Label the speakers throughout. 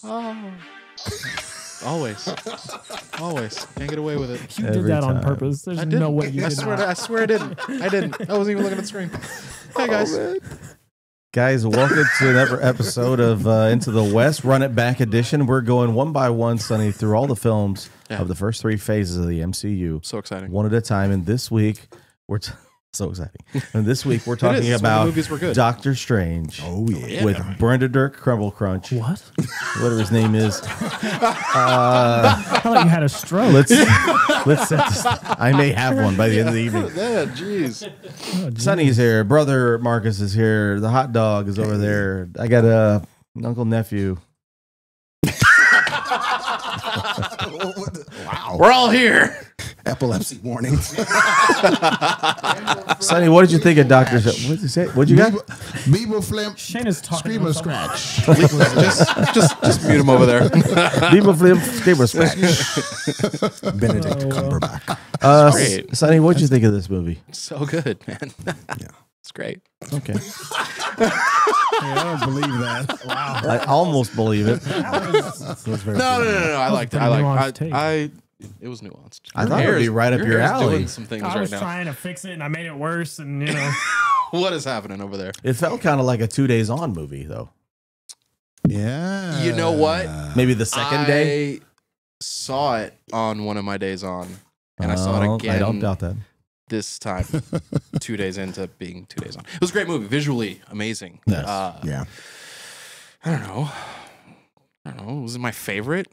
Speaker 1: Oh. Always. Always. Can't get away with it.
Speaker 2: You did that on purpose. There's no way you did that.
Speaker 1: I swear I didn't. I didn't. I wasn't even looking at the screen. Hey, guys.
Speaker 3: Guys, welcome to another episode of Into the West, Run It Back edition. We're going one by one, Sonny, through all the films of the first three phases of the MCU.
Speaker 1: So exciting.
Speaker 3: One at a time. And this week, we're so exciting. And this week, we're talking about Doctor Strange.
Speaker 4: Oh, yeah.
Speaker 3: With Brenda Dirk Crumble Crunch.
Speaker 2: What?
Speaker 3: Whatever his name is.
Speaker 2: I thought you had a stroke.
Speaker 3: Let's set this. I may have one by the end of the evening.
Speaker 1: Yeah, jeez.
Speaker 2: Oh,
Speaker 3: Sonny's here. Brother Marcus is here. The hot dog is over there. I got a uncle nephew.
Speaker 4: Wow.
Speaker 1: We're all here.
Speaker 4: Epilepsy warning.
Speaker 3: Sonny, what did you think of Doctor Strange? What did you say? What'd you got?
Speaker 4: Beaver Flimp.
Speaker 2: Shane is talking.
Speaker 4: Screamer Scratch.
Speaker 1: just mute him over there.
Speaker 3: Beaver Flip, Screamer Scratch.
Speaker 4: Benedict Cumberbatch.
Speaker 1: Great.
Speaker 3: Sonny, what'd you think of this movie?
Speaker 1: So good, man.
Speaker 4: Yeah.
Speaker 1: It's great.
Speaker 3: Okay.
Speaker 4: I don't believe that. Wow.
Speaker 3: I almost believe it.
Speaker 1: No. I liked it. It was nuanced.
Speaker 3: I thought it would be right up your alley.
Speaker 1: Doing some things
Speaker 2: I was
Speaker 1: right now.
Speaker 2: trying to fix it and I made it worse, and you know.
Speaker 1: What is happening over there?
Speaker 3: It felt kind of like a 2 days on movie, though.
Speaker 4: Yeah.
Speaker 1: You know what?
Speaker 3: Maybe the second day.
Speaker 1: I saw it on one of my days on, and I saw it again.
Speaker 3: I don't doubt that.
Speaker 1: This time, 2 days into being 2 days on. It was a great movie, visually amazing.
Speaker 3: Yes.
Speaker 4: Yeah.
Speaker 1: I don't know. Was it my favorite?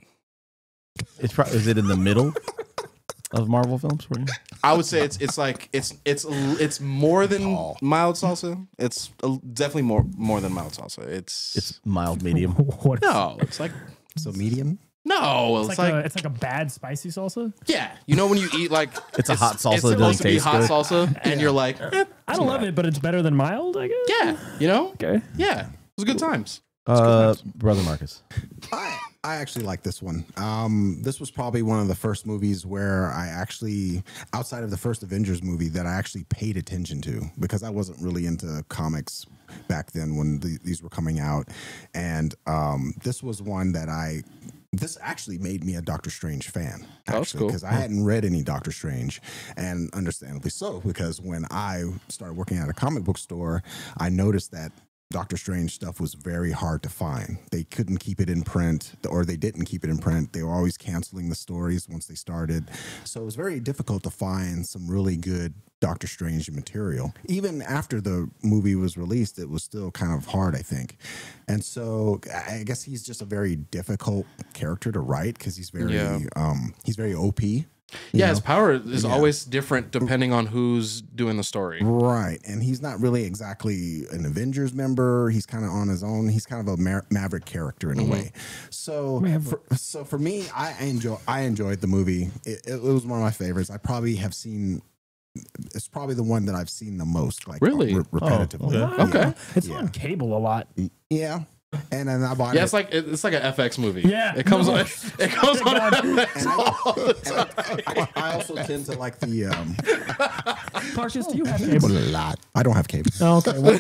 Speaker 3: Is it in the middle of Marvel films for you?
Speaker 1: I would say it's more than mild salsa. It's definitely more than mild salsa.
Speaker 3: It's mild medium.
Speaker 2: What?
Speaker 1: No, it's like
Speaker 4: So medium?
Speaker 1: no. It's like
Speaker 2: it's like a bad spicy salsa.
Speaker 1: yeah. You know when you eat like
Speaker 3: It's a hot salsa
Speaker 1: It's
Speaker 3: that
Speaker 1: supposed
Speaker 3: doesn't
Speaker 1: to be
Speaker 3: taste
Speaker 1: hot
Speaker 3: good.
Speaker 1: salsa, and you're like,
Speaker 2: I don't love it, but it's better than mild, I guess.
Speaker 1: yeah. You know,
Speaker 2: Okay.
Speaker 1: yeah. It was good times.
Speaker 3: Brother Marcus.
Speaker 4: I actually like this one. This was probably one of the first movies where I actually, outside of the first Avengers movie, that I actually paid attention to, because I wasn't really into comics back then when these were coming out. And this was one that this actually made me a Doctor Strange fan, actually, because I hadn't read any Doctor Strange, and understandably so, because when I started working at a comic book store, I noticed that Doctor Strange stuff was very hard to find. They couldn't keep it in print, or they didn't keep it in print. They were always canceling the stories once they started. So it was very difficult to find some really good Doctor Strange material. Even after the movie was released, it was still kind of hard, I think. And so I guess he's just a very difficult character to write, because he's very OP.
Speaker 1: Yeah, his power is always different depending on who's doing the story.
Speaker 4: Right. And he's not really exactly an Avengers member. He's kind of on his own. He's kind of a maverick character in a way. So for me, I enjoyed the movie. It was one of my favorites. I probably have seen... It's probably the one that I've seen the most, like repetitively.
Speaker 2: Okay. It's on cable a lot.
Speaker 4: Yeah. And then I bought it.
Speaker 1: Yeah, it's like an FX movie.
Speaker 2: Yeah.
Speaker 1: It comes on FX.
Speaker 4: I also tend to like the
Speaker 2: Marcus, do you have cable?
Speaker 4: a lot. I don't have cable.
Speaker 2: Oh, okay. Well,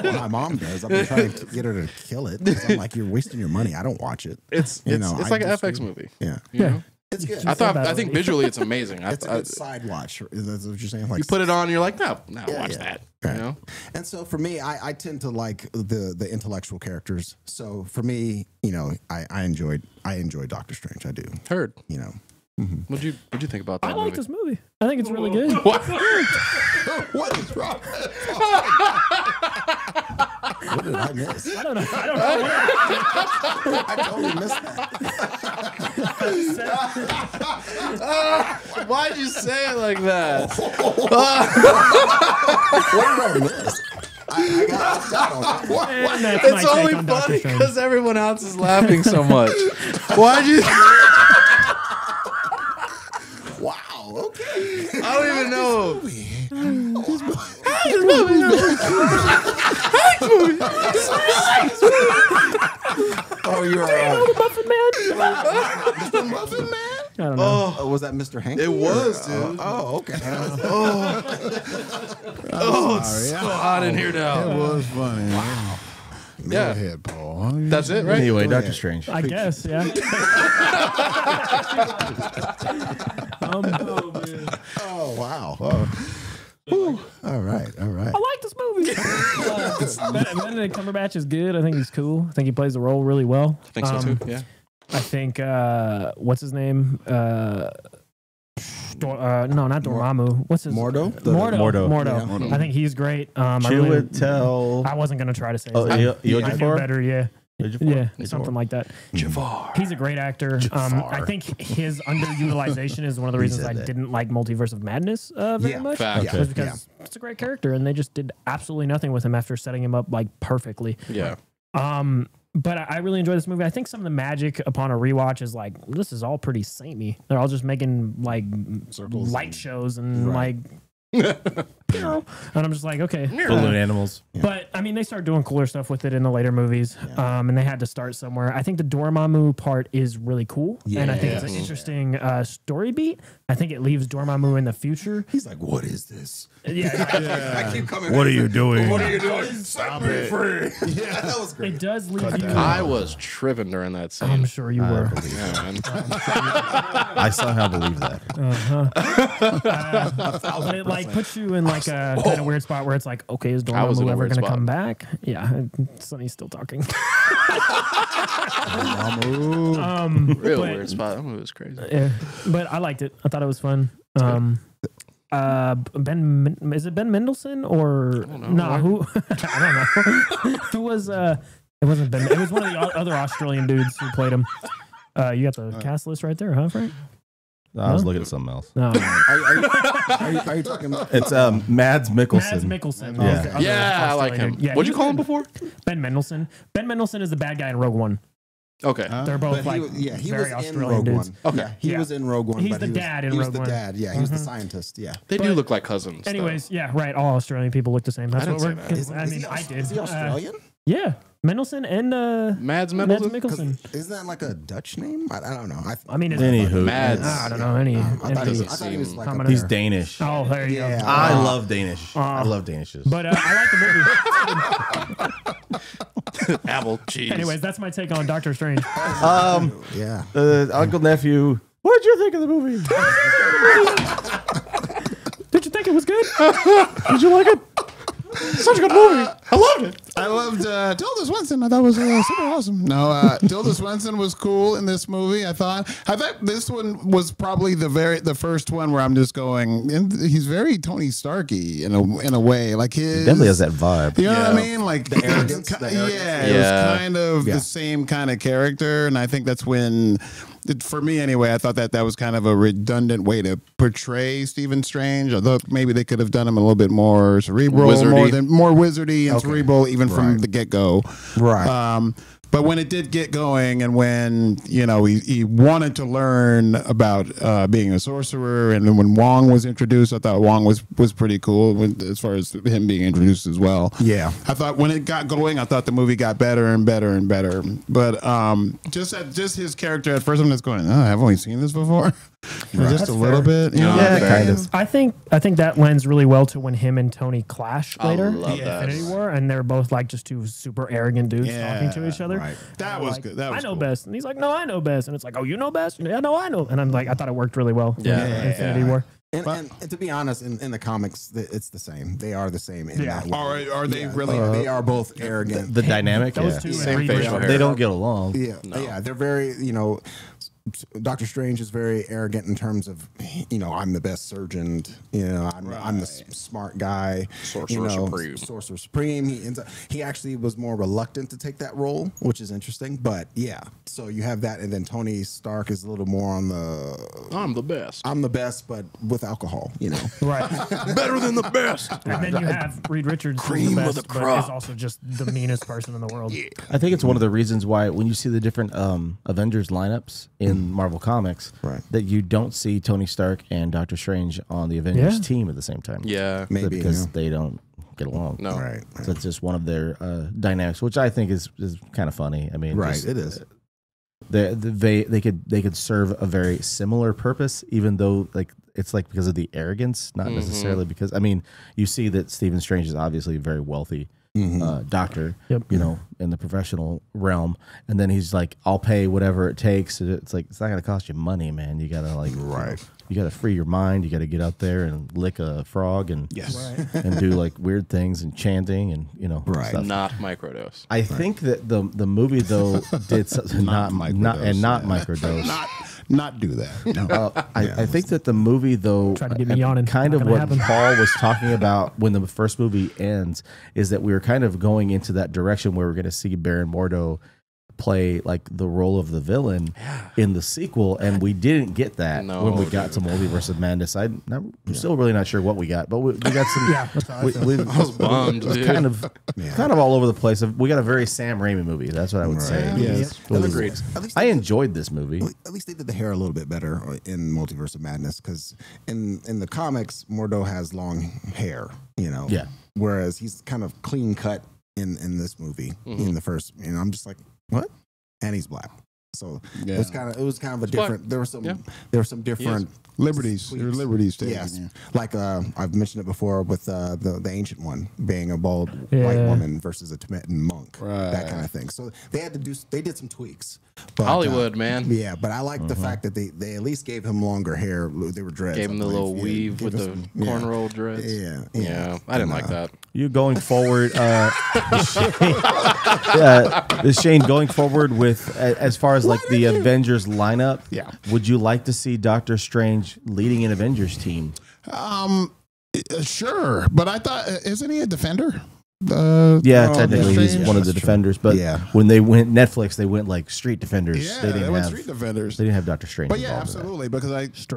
Speaker 4: Well, my mom does. I've been trying to get her to kill it. 'Cause I'm like, you're wasting your money. I don't watch it.
Speaker 1: It's like an FX movie.
Speaker 4: Yeah.
Speaker 1: You know?
Speaker 4: It's good.
Speaker 1: I think visually it's amazing.
Speaker 4: It's a good side watch. Is that what you're saying? Like,
Speaker 1: You put it on, and you're like, no, watch that.
Speaker 4: Right.
Speaker 1: You know?
Speaker 4: And so for me, I tend to like the intellectual characters. So for me, you know, I enjoy Doctor Strange. I do.
Speaker 1: Heard.
Speaker 4: You know.
Speaker 1: What'd you think about that
Speaker 2: I like
Speaker 1: movie?
Speaker 2: this movie. I think it's really good.
Speaker 1: What?
Speaker 4: What is wrong? What did I miss?
Speaker 2: I don't know.
Speaker 4: I totally missed that.
Speaker 1: Why'd you say it like that?
Speaker 4: What did I miss? I got left out on that.
Speaker 2: And that's
Speaker 1: It's
Speaker 2: my
Speaker 1: only
Speaker 2: take on Doctor
Speaker 1: funny
Speaker 2: Strange.
Speaker 1: because everyone else is laughing so much. Why'd you?
Speaker 4: Wow. Okay.
Speaker 1: I don't even know.
Speaker 4: Oh, you're
Speaker 2: Muffin Man.
Speaker 4: Mr. Muffin Man?
Speaker 2: I don't know.
Speaker 4: Oh, was that Mr. Hank?
Speaker 1: It was, dude.
Speaker 4: Oh, okay.
Speaker 1: It's so hot in here now.
Speaker 5: It was funny.
Speaker 4: Wow.
Speaker 1: Yeah.
Speaker 5: Go ahead, Paul.
Speaker 1: That's it, right?
Speaker 3: Anyway,
Speaker 4: Go
Speaker 3: Doctor
Speaker 4: ahead.
Speaker 3: Strange.
Speaker 2: I guess, yeah.
Speaker 4: Oh wow. Whew. All right.
Speaker 2: I like this movie. Benedict Cumberbatch is good. I think he's cool. I think he plays the role really well.
Speaker 1: I think so too. Yeah.
Speaker 2: I think what's his name? No, not Dormammu. What's his
Speaker 4: Mordo?
Speaker 2: Mordo.
Speaker 4: Yeah.
Speaker 2: I think he's great. I
Speaker 3: Chiwetel.
Speaker 2: I wasn't gonna try to say his
Speaker 3: Oh,
Speaker 2: name. I knew
Speaker 3: Ejiofor?
Speaker 2: better. Yeah.
Speaker 3: Ejiofor?
Speaker 2: Yeah, something like that.
Speaker 1: Jafar.
Speaker 2: He's a great actor. I think his underutilization is one of the reasons I didn't like Multiverse of Madness very
Speaker 4: Yeah.
Speaker 2: much.
Speaker 1: Fact.
Speaker 2: Was because it's a great character, and they just did absolutely nothing with him after setting him up like perfectly.
Speaker 1: Yeah.
Speaker 2: But I really enjoy this movie. I think some of the magic upon a rewatch is like, this is all pretty samey. They're all just making like
Speaker 5: Circles
Speaker 2: light
Speaker 5: and-
Speaker 2: shows and like, you know, and I'm just like, okay.
Speaker 3: Balloon animals.
Speaker 2: But I mean, they start doing cooler stuff with it in the later movies, and they had to start somewhere. I think the Dormammu part is really cool, and I think it's an interesting story beat. I think it leaves Dormammu in the future.
Speaker 4: He's like, what is this?
Speaker 2: Yeah,
Speaker 4: I keep coming.
Speaker 3: What are you doing?
Speaker 4: What are you doing? Set me free. Yeah, that was great.
Speaker 2: it does leave you.
Speaker 1: I was tripping during that scene.
Speaker 2: I'm sure you were.
Speaker 1: Yeah, man.
Speaker 3: I somehow believe that.
Speaker 2: But it like puts you in like a kind of weird spot where it's like, okay, is
Speaker 1: I was in
Speaker 2: Dormammu
Speaker 1: a
Speaker 2: ever
Speaker 1: weird
Speaker 2: going to
Speaker 1: spot.
Speaker 2: come back? Yeah, Sonny's still talking.
Speaker 1: Real
Speaker 2: but-
Speaker 1: weird spot. That movie was crazy.
Speaker 2: Yeah, but I liked it. I thought it was fun. Is it Ben Mendelsohn or
Speaker 1: know.
Speaker 2: who? I don't know. Who was it wasn't Ben. It was one of the other Australian dudes who played him. You got the cast list right there, huh, Frank?
Speaker 3: No, I was looking at something else.
Speaker 2: No,
Speaker 4: Are you talking about?
Speaker 3: It's Mads Mikkelsen.
Speaker 2: Mads Mikkelsen.
Speaker 3: Yeah.
Speaker 2: is the other
Speaker 1: Yeah, I like
Speaker 2: Australian
Speaker 1: him.
Speaker 2: dude. Yeah,
Speaker 1: What'd you
Speaker 2: he's
Speaker 1: call him
Speaker 2: good.
Speaker 1: before?
Speaker 2: Ben Mendelsohn. Ben Mendelsohn is the bad guy in Rogue One.
Speaker 1: Okay.
Speaker 2: They're both
Speaker 4: But
Speaker 2: like
Speaker 4: he
Speaker 2: very
Speaker 4: was in
Speaker 2: Australian
Speaker 4: Rogue
Speaker 2: dudes.
Speaker 4: One.
Speaker 1: Okay.
Speaker 4: Yeah, he
Speaker 2: Yeah.
Speaker 4: was in Rogue One.
Speaker 2: He's
Speaker 4: but
Speaker 2: the
Speaker 4: he was,
Speaker 2: dad in
Speaker 4: he was
Speaker 2: Rogue
Speaker 4: the
Speaker 2: One.
Speaker 4: dad. Yeah, he was the scientist. Yeah.
Speaker 1: They do look like cousins. though.
Speaker 2: Anyways, yeah, right. All Australian people look the same. That's
Speaker 1: I
Speaker 2: what
Speaker 1: didn't
Speaker 2: we're.
Speaker 1: say that.
Speaker 2: I mean, I did.
Speaker 4: Is he Australian?
Speaker 2: Yeah, Mendelsohn and
Speaker 1: Mads
Speaker 2: Mads
Speaker 1: Mikkelsen?
Speaker 2: Mikkelsen.
Speaker 4: Isn't that like a Dutch name? I don't know.
Speaker 2: I mean, it's,
Speaker 3: Anywho,
Speaker 1: Mads.
Speaker 2: I don't know any.
Speaker 4: I thought he
Speaker 1: doesn't
Speaker 4: was
Speaker 1: seem
Speaker 4: like
Speaker 2: common.
Speaker 3: he's Danish.
Speaker 2: Oh, there you
Speaker 4: Yeah.
Speaker 2: go.
Speaker 3: I love Danish. I love Danishes.
Speaker 2: But I like the movie.
Speaker 1: Apple cheese.
Speaker 2: Anyways, that's my take on Doctor Strange.
Speaker 4: Yeah.
Speaker 3: Uncle Nephew, what did you think of the movie?
Speaker 2: Did you think it was good?
Speaker 3: Did you like it? Such a good movie. I loved it.
Speaker 5: I loved Tilda Swinton. I thought it was super awesome. No, Tilda Swinton was cool in this movie. I thought this one was probably the first one where I'm just going. And he's very Tony Starky in a way. Like his
Speaker 3: Definitely has that vibe.
Speaker 5: You know what I
Speaker 4: Yeah.
Speaker 5: mean? Like
Speaker 4: The arrogance,
Speaker 5: Yeah,
Speaker 4: the arrogance.
Speaker 5: it
Speaker 1: Yeah.
Speaker 5: was kind of the same kind of character, and I think that's when. For me, anyway, I thought that was kind of a redundant way to portray Stephen Strange. I thought maybe they could have done him a little bit more cerebral,
Speaker 1: Wizardy.
Speaker 5: more wizardy and cerebral, even from
Speaker 4: Right.
Speaker 5: the get go.
Speaker 4: Right.
Speaker 5: But when it did get going, and when he wanted to learn about being a sorcerer, and then when Wong was introduced, I thought Wong was pretty cool as far as him being introduced as well.
Speaker 4: Yeah.
Speaker 5: I thought when it got going, I thought the movie got better and better and better. But just his character at first, I'm just going, oh, I've only seen this before, just a little bit. You know?
Speaker 3: Yeah, kind of.
Speaker 2: I think that lends really well to when him and Tony clash later
Speaker 1: love
Speaker 2: in
Speaker 1: that.
Speaker 2: Infinity War, and they're both like just two super arrogant dudes talking to each other.
Speaker 4: Right.
Speaker 5: That was
Speaker 2: Like,
Speaker 5: good. That was
Speaker 2: I know
Speaker 5: cool.
Speaker 2: best, and he's like, "No, I know best," and it's like, "Oh, you know best? Yeah, no, I know." And I'm like, I thought it worked really well.
Speaker 1: Yeah.
Speaker 2: in Infinity War.
Speaker 4: And to be honest, in the comics, it's the same. They are the same. In that way.
Speaker 5: Are they really?
Speaker 4: They are both arrogant.
Speaker 3: The dynamic.
Speaker 2: Those
Speaker 3: Yeah.
Speaker 2: two,
Speaker 1: Same
Speaker 2: and
Speaker 1: facial
Speaker 2: Reed
Speaker 1: hair.
Speaker 3: They don't get along.
Speaker 4: Yeah, yeah, they're very, Doctor Strange is very arrogant in terms of, I'm the best surgeon, I'm the smart guy,
Speaker 1: Sorcerer Supreme.
Speaker 4: Sorcerer Supreme. He actually was more reluctant to take that role, which is interesting. But yeah, so you have that, and then Tony Stark is a little more on
Speaker 1: I'm the best.
Speaker 4: I'm the best, but with alcohol,
Speaker 2: right.
Speaker 1: Better than the best.
Speaker 2: And then you have Reed Richards, who's
Speaker 1: Cream
Speaker 2: the
Speaker 1: of
Speaker 2: best,
Speaker 1: the
Speaker 2: but
Speaker 1: crop.
Speaker 2: is also just the meanest person in the world.
Speaker 3: I think it's one of the reasons why when you see the different Avengers lineups in Marvel Comics,
Speaker 4: Right.
Speaker 3: that you don't see Tony Stark and Doctor Strange on the Avengers
Speaker 2: Yeah.
Speaker 3: team at the same time.
Speaker 1: Yeah.
Speaker 4: Maybe,
Speaker 3: because
Speaker 4: yeah.
Speaker 3: they don't get along.
Speaker 1: No.
Speaker 4: Right.
Speaker 3: So it's just one of their dynamics, which I think is kind of funny. I mean,
Speaker 4: Right.
Speaker 3: just-
Speaker 4: It is.
Speaker 3: they could serve a very similar purpose, even though it's because of the arrogance, not necessarily because you see that Stephen Strange is obviously very wealthy, doctor,
Speaker 2: Yep.
Speaker 3: you know, in the professional realm. And then he's like, I'll pay whatever it takes. It's like, it's not going to cost you money, man. You got to like, you got to free your mind. You got to get out there and lick a frog and and do like weird things and chanting and, you know, stuff.
Speaker 1: Not microdose.
Speaker 3: I think that the movie though did something not microdose.
Speaker 5: Not do that. No.
Speaker 3: I think that the movie though,
Speaker 2: Try to get me yawning.
Speaker 3: kind
Speaker 2: Not
Speaker 3: of
Speaker 2: gonna
Speaker 3: what
Speaker 2: happen.
Speaker 3: Paul was talking about when the first movie ends is that we were kind of going into that direction where we're going to see Baron Mordo play like the role of the villain in the sequel, and we didn't get that when we got to Multiverse of Madness. I'm still really not sure what we got, but we got some.
Speaker 1: I was bummed. Dude.
Speaker 3: Kind of all over the place. We got a very Sam Raimi movie. That's what I would say.
Speaker 5: Yes.
Speaker 1: Agreed.
Speaker 4: At
Speaker 3: I enjoyed this movie.
Speaker 4: least they did the hair a little bit better in Multiverse of Madness, because in the comics, Mordo has long hair, you know.
Speaker 3: Yeah.
Speaker 4: Whereas he's kind of clean cut in this movie. In the first, you know, I'm just like, what? And he's black. So it was kind of a different. There were some different
Speaker 5: Liberties. There are liberties taken.
Speaker 4: Yes,
Speaker 5: Yeah.
Speaker 4: like I've mentioned it before with the ancient one being a bald white woman versus a Tibetan monk, that kind of thing. So they did some tweaks. But,
Speaker 1: Hollywood, man.
Speaker 4: Yeah, but I like the fact that they at least gave him longer hair. They were dreads.
Speaker 1: Gave him the little weave with the cornroll dreads. Yeah. I didn't like that.
Speaker 3: You going forward, Shane, going forward with as far as like the Avengers lineup, would you like to see Doctor Strange leading an Avengers team?
Speaker 5: Sure, but I thought, isn't he a defender?
Speaker 3: Technically he's one of the defenders, but when they went Netflix, they went like street defenders.
Speaker 5: Yeah, they went street defenders.
Speaker 3: They didn't have Doctor Strange.
Speaker 5: But yeah, absolutely, because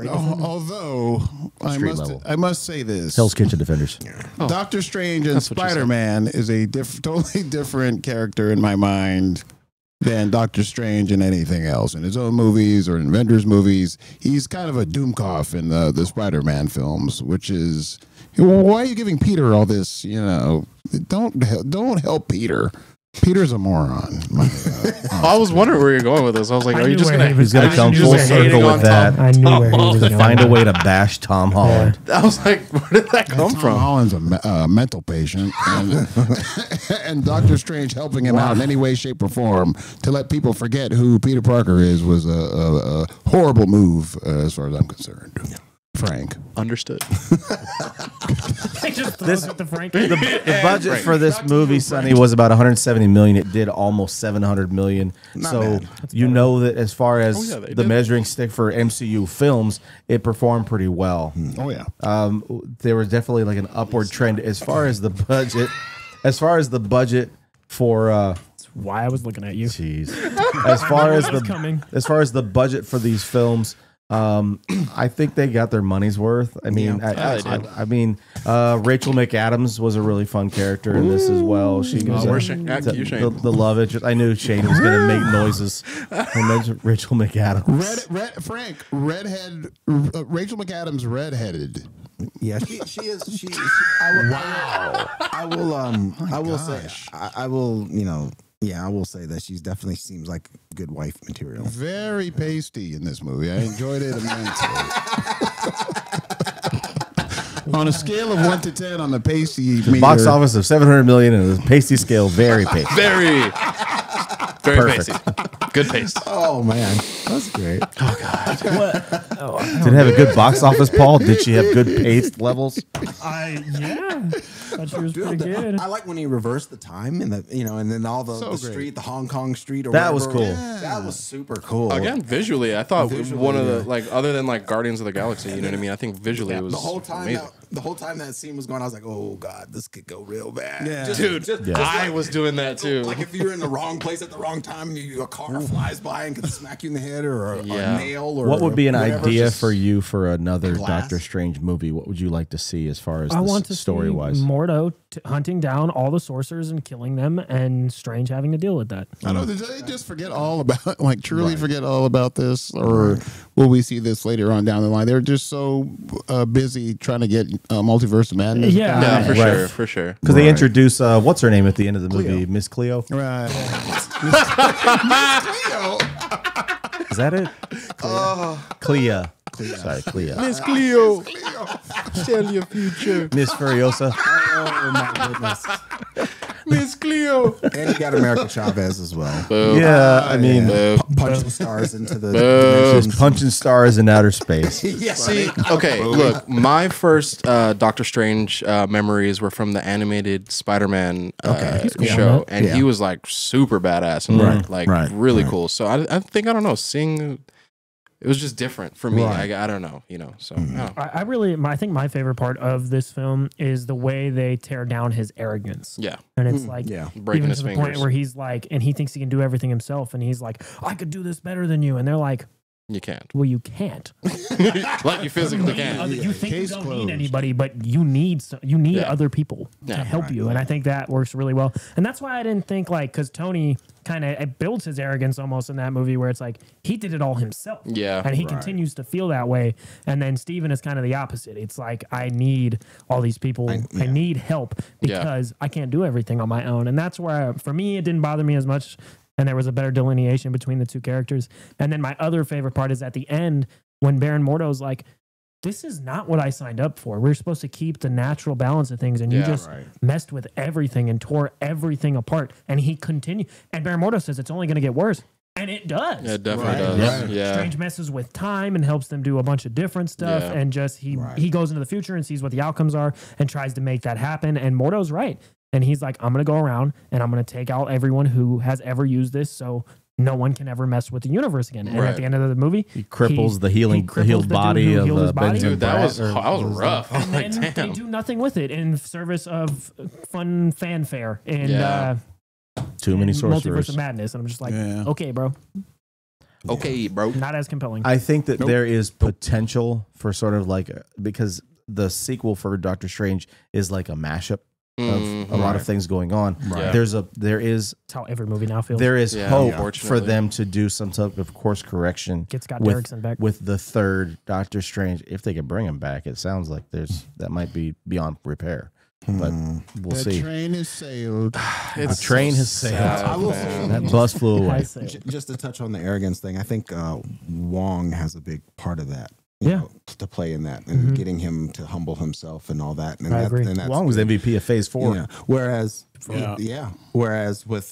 Speaker 5: although I must say this,
Speaker 3: Hell's Kitchen defenders.
Speaker 5: Doctor Strange and Spider-Man is a totally different character in my mind than Doctor Strange and anything else in his own movies or in Avengers movies. He's kind of a doomcoff in the Spider-Man films, which is, why are you giving Peter all this? You know, don't help Peter. Peter's a moron.
Speaker 1: I was wondering where you're going with this. I was like, are you just going to...
Speaker 3: He's going to come full circle with that.
Speaker 2: I knew where he was going.
Speaker 3: Find a way to bash Tom Holland.
Speaker 1: I was like, where did that come
Speaker 5: Tom
Speaker 1: from?
Speaker 5: Holland's a mental patient, and Doctor Strange helping him out in any way, shape, or form to let people forget who Peter Parker is was a horrible move as far as I'm concerned. Frank.
Speaker 1: Understood.
Speaker 3: The budget for this movie, Sonny, was about 170 million. It did almost 700 million. So you know that as far as the measuring stick for MCU films, it performed pretty well.
Speaker 5: Oh yeah.
Speaker 3: There was definitely like an upward trend as far as the budget. As far as the budget for
Speaker 2: Why I was looking at you.
Speaker 3: jeez. As far as the budget for these films, I think they got their money's worth. I mean, Rachel McAdams was a really fun character in this as well. She was the love interest. I knew Shane was going to make noises. And then Rachel McAdams.
Speaker 5: Rachel McAdams redheaded.
Speaker 4: Yeah, she is. I will say that she definitely seems like good wife material.
Speaker 5: Very pasty in this movie. I enjoyed it immensely. On a scale of 1 to 10 on the pasty meter,
Speaker 3: Box office of 700 million and the pasty scale, very pasty.
Speaker 1: Very
Speaker 3: Perfect.
Speaker 1: pasty. Good paste.
Speaker 4: Oh man, that's great.
Speaker 1: Oh god.
Speaker 3: Did it have a good box office, Paul? Did she have good paste levels?
Speaker 2: Yeah. Thought she was pretty good.
Speaker 4: I like when he reversed the time and and then all the street, the Hong Kong street. Or
Speaker 3: that was
Speaker 4: whatever.
Speaker 3: cool.
Speaker 4: Yeah. That was super cool.
Speaker 1: Again, visually, I thought one of the other than like Guardians of the Galaxy, you know what I mean? I think visually it was
Speaker 4: the whole time.
Speaker 1: amazing.
Speaker 4: The whole time that scene was going, I was like, "Oh God, this could go real bad."
Speaker 5: Yeah.
Speaker 1: I was doing that too.
Speaker 4: Like if you're in the wrong place at the wrong time, and a car flies by and could smack you in the head, or a nail, or
Speaker 3: what would be an
Speaker 4: whatever,
Speaker 3: idea
Speaker 4: just
Speaker 3: for you for another
Speaker 4: glass?
Speaker 3: Doctor Strange movie? What would you like to see as far as
Speaker 2: I want to
Speaker 3: story
Speaker 2: see
Speaker 3: wise?
Speaker 2: Mordo hunting down all the sorcerers and killing them, and Strange having to deal with that.
Speaker 5: I know. Did they just forget all about, like, truly forget all about this, or will we see this later on down the line? They're just so busy trying to get Multiverse of Madness.
Speaker 2: Yeah,
Speaker 1: for sure.
Speaker 3: Because they introduce what's her name at the end of the movie, Miss Cleo.
Speaker 5: Right.
Speaker 3: Is that it? Clea. Sorry, Clea.
Speaker 1: Miss Cleo. Tell your future.
Speaker 3: Miss Furiosa.
Speaker 4: Oh my goodness.
Speaker 1: Miss Cleo.
Speaker 4: And you got America Chavez as well.
Speaker 3: Yeah, I mean,
Speaker 4: Punching stars into the
Speaker 3: just
Speaker 4: dimensions.
Speaker 3: punching stars in outer space.
Speaker 4: Yeah.
Speaker 1: See, okay, look, my first Doctor Strange memories were from the animated Spider-Man show, and he was like super badass and like really cool. So I think, I don't know, seeing it was just different for me. I don't know, you know. So
Speaker 2: I think my favorite part of this film is the way they tear down his arrogance.
Speaker 1: Yeah,
Speaker 2: and it's like
Speaker 1: breaking
Speaker 2: even
Speaker 1: his
Speaker 2: to the
Speaker 1: fingers.
Speaker 2: point where he's like, and he thinks he can do everything himself, and he's like, I could do this better than you, and they're like,
Speaker 1: you can't.
Speaker 2: well, you can't.
Speaker 1: Like you physically can't.
Speaker 2: You think
Speaker 5: Case
Speaker 2: you don't
Speaker 5: closed.
Speaker 2: need anybody, but you need other people to help you, and I think that works really well. And that's why I didn't think like, because Tony kind of builds his arrogance almost in that movie, where it's like he did it all himself, and he continues to feel that way. And then Steven is kind of the opposite. It's like, I need all these people, I need help because I can't do everything on my own. And that's where for me it didn't bother me as much. And there was a better delineation between the two characters. And then my other favorite part is at the end when Baron Mordo's like, this is not what I signed up for. We're supposed to keep the natural balance of things. And you just messed with everything and tore everything apart. And he continued. And Baron Mordo says it's only going to get worse. And it does.
Speaker 1: Yeah, it definitely does. Yeah.
Speaker 2: Strange messes with time and helps them do a bunch of different stuff.
Speaker 1: Yeah.
Speaker 2: And just he goes into the future and sees what the outcomes are and tries to make that happen. And Mordo's right. And he's like, I'm going to go around and I'm going to take out everyone who has ever used this so no one can ever mess with the universe again. And at the end of the movie,
Speaker 3: He cripples the healed body of
Speaker 2: body.
Speaker 3: Benjamin
Speaker 1: Dude, that was
Speaker 3: Bratt,
Speaker 1: rough.
Speaker 2: And
Speaker 1: Like,
Speaker 2: then they
Speaker 1: damn.
Speaker 2: do nothing with it in service of fun fanfare and
Speaker 3: Too many
Speaker 2: Multiverse
Speaker 3: sorcerers.
Speaker 2: of Madness. And I'm just like, okay, bro,
Speaker 1: Okay, bro.
Speaker 2: not as compelling.
Speaker 3: I think that there is potential for sort of like, because the sequel for Doctor Strange is like a mashup of a lot of things going on.
Speaker 1: Right.
Speaker 3: There is
Speaker 2: That's how every movie now feels.
Speaker 3: there is hope for
Speaker 1: unfortunately.
Speaker 3: them to do some type of course correction
Speaker 2: Get Scott
Speaker 3: with,
Speaker 2: Derrickson back.
Speaker 3: with the third Doctor Strange. If they can bring him back, it sounds like that might be beyond repair. But we'll
Speaker 5: The
Speaker 3: see.
Speaker 5: train has sailed.
Speaker 3: The train has sailed.
Speaker 4: I will say,
Speaker 3: That bus flew away.
Speaker 2: I say.
Speaker 4: just to touch on the arrogance thing, I think Wong has a big part of that. To play in that and getting him to humble himself and all that. And
Speaker 2: I agree.
Speaker 4: And that's
Speaker 3: Wong was MVP of Phase 4.
Speaker 4: Yeah. Whereas with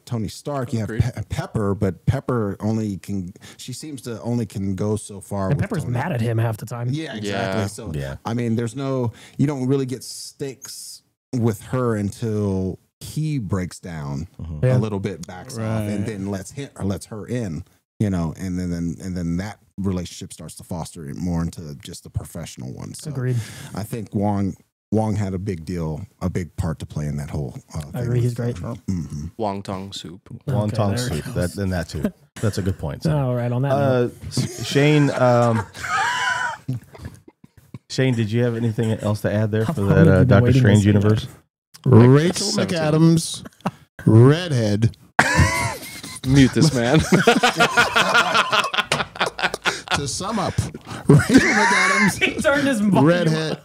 Speaker 4: Tony Stark, you have Pepper, but Pepper she seems to only can go so far.
Speaker 2: And
Speaker 4: with
Speaker 2: Pepper's
Speaker 4: Tony.
Speaker 2: mad at him half the time.
Speaker 4: Yeah, exactly.
Speaker 1: Yeah.
Speaker 4: So
Speaker 3: Yeah.
Speaker 4: I mean, you don't really get stakes with her until he breaks down a little bit, backs off, and then lets her in. You know, and then that relationship starts to foster it more into just a professional one. So
Speaker 2: Agreed.
Speaker 4: I think Wong had a big part to play in that whole thing.
Speaker 2: I agree. He's great.
Speaker 1: Wonton soup.
Speaker 3: Wonton
Speaker 2: there we
Speaker 3: soup. That too. That's a good point. So.
Speaker 2: All right, on that note.
Speaker 3: Shane, Shane, did you have anything else to add there for
Speaker 2: long have you
Speaker 3: that
Speaker 2: been
Speaker 3: Doctor
Speaker 2: waiting to
Speaker 3: Strange
Speaker 2: say that?
Speaker 3: universe?
Speaker 5: Rachel
Speaker 1: 17.
Speaker 5: McAdams, redhead.
Speaker 1: Mute this man.
Speaker 5: To sum up, Rachel McAdams,
Speaker 2: He turned his volume
Speaker 5: redhead.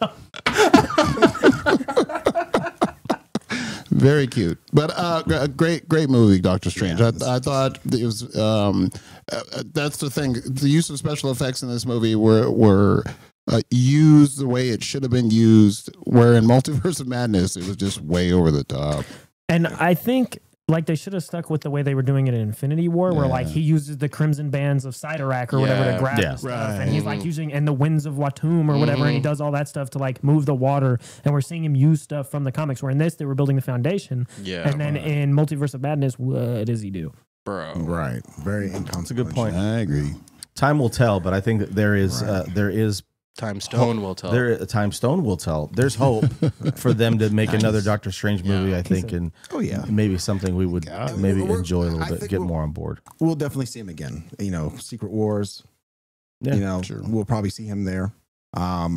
Speaker 5: Very cute, but a great movie, Doctor Strange. I thought it was. That's the thing. The use of special effects in this movie were used the way it should have been used. Where in Multiverse of Madness, it was just way over the top.
Speaker 2: And I think like they should have stuck with the way they were doing it in Infinity War, where like he uses the crimson bands of Cyttorak or whatever to grab the stuff, and he's like using and the winds of Watum or whatever, and he does all that stuff to like move the water. And we're seeing him use stuff from the comics. Where in this they were building the foundation, and then in Multiverse of Madness, what does he do?
Speaker 1: Bro.
Speaker 4: Right. Very inconsequential.
Speaker 3: That's a good point.
Speaker 5: I agree.
Speaker 3: Time will tell, but I think that there is
Speaker 1: Time Stone will tell.
Speaker 3: Time Stone will tell. There's hope for them to make another Doctor Strange movie. I think, and maybe something we would maybe enjoy a little bit, get more on board.
Speaker 4: We'll definitely see him again. You know, Secret Wars.
Speaker 3: Yeah,
Speaker 4: you know, we'll probably see him there. I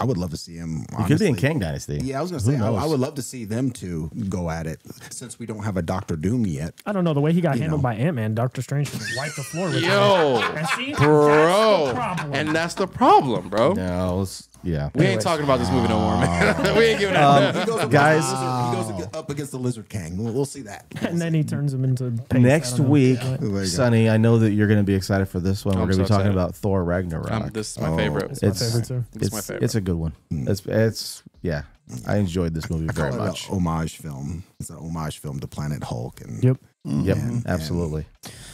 Speaker 4: would love to see him.
Speaker 3: He could be in Kang Dynasty.
Speaker 4: Yeah, I was going to say, I would love to see them two go at it since we don't have a Doctor Doom yet.
Speaker 2: I don't know the way he got handled by Ant-Man. Doctor Strange just wiped the floor with him.
Speaker 1: Yo,
Speaker 2: See,
Speaker 1: bro.
Speaker 2: that's the problem.
Speaker 1: And that's the problem, bro.
Speaker 3: No,
Speaker 1: We ain't talking about this movie no more, man. We ain't giving it.
Speaker 3: guys,
Speaker 4: He goes up against the Lizard King. We'll see that.
Speaker 2: And then he turns him into paste.
Speaker 3: Next week, Sonny, I know that you're going to be excited for this one. We're going to be talking about Thor Ragnarok.
Speaker 1: This is my favorite.
Speaker 2: It's my favorite too.
Speaker 1: It's my favorite.
Speaker 3: It's a good one. It's yeah. I enjoyed this movie very much.
Speaker 4: Homage film. It's an homage film to Planet Hulk. And
Speaker 3: Yep, absolutely.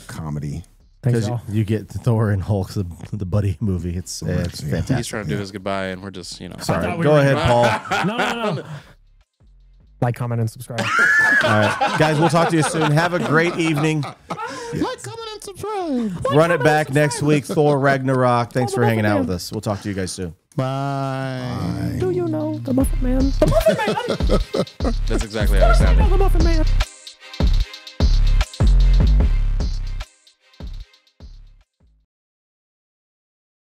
Speaker 4: Comedy.
Speaker 3: Because you get Thor and Hulk, the buddy movie. It's fantastic.
Speaker 1: He's trying to do his goodbye, and we're just,
Speaker 3: Sorry. Go ahead, Paul.
Speaker 2: No. Like, comment, and subscribe.
Speaker 3: All right. Guys, we'll talk to you soon. Have a great evening.
Speaker 5: Like, comment, and subscribe.
Speaker 3: Run it back next week, Thor Ragnarok. Thanks for hanging out with us. We'll talk to you guys soon.
Speaker 5: Bye.
Speaker 2: Do you know the Muffin Man? The Muffin Man!
Speaker 1: That's exactly how it sounded.
Speaker 2: The Muffin Man.